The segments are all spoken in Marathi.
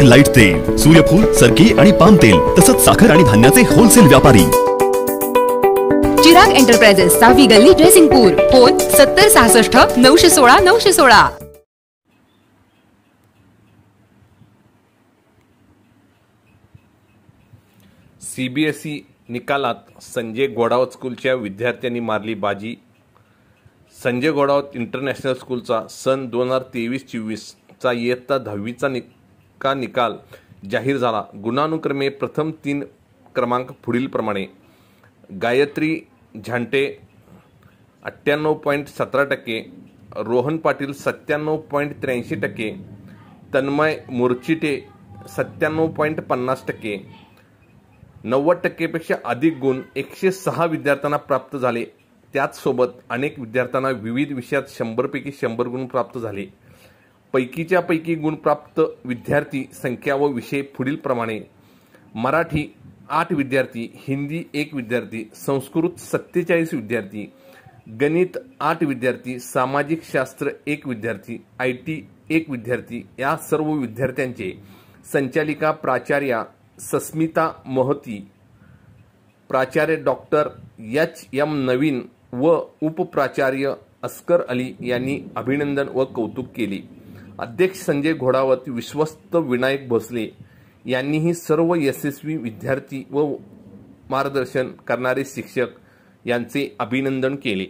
लाईट तेल, सूर्यफूल, सरकी आणि पाम तेल तसंच साखर आणि धान्याचे होलसेल व्यापारी। चिराग एंटरप्राइजेस, सावी गल्ली, ड्रेसिंगपूर। फोन 7066 916 916। सीबीएसई निकालात संजय घोडावत स्कूलच्या विद्यार्थ्यांनी मारली बाजी। संजय घोडावत इंटरनॅशनल स्कूलचा सन 2023-24 चा इयत्ता 10वीचा निकाल जाहीर झाला। गुणानुक्रमे प्रथम 3 क्रमांक पुढील प्रमाणे: गायत्री झांटे 98.17%, रोहन पाटील 97.83%, तन्मय मुर्चिटे 97.50%। 90% पेक्षा अधिक गुण 106 विद्यार्थ्यांना प्राप्त झाले। त्याचसोबत अनेक विद्यार्थ्यांना विविध विषयात 100 पैकी 100 गुण प्राप्त झाले। पैकीच्या पैकी गुण प्राप्त विद्यार्थी संख्या व विषय पुढील प्रमाणे: मराठी 8 विद्यार्थी, हिंदी 1 विद्यार्थी, संस्कृत 47 विद्यार्थी, गणित 8 विद्यार्थी, सामाजिक शास्त्र 1 विद्यार्थी, IT 1 विद्यार्थी। या सर्व विद्यार्थ्यांचे संचालिका प्राचार्या सस्मिता महती, प्राचार्य डॉक्टर HM नवीन व उपप्राचार्य अस्कर अली यांनी अभिनंदन व कौतुक केले। अध्यक्ष संजय घोडावत, विश्वस्त विनायक भोसले यांनीही सर्व यशस्वी विद्यार्थी व मार्गदर्शन करणारे शिक्षक यांचे अभिनंदन केले।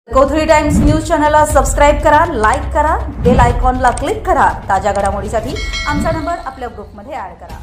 कोथळी टाइम्स न्यूज चॅनलला सबस्क्राइब करा, लाईक करा, बेल आयकॉनला क्लिक करा। ताज्या घडामोडीसाठी आमचा नंबर आपल्या ग्रुपमध्ये ऍड करा।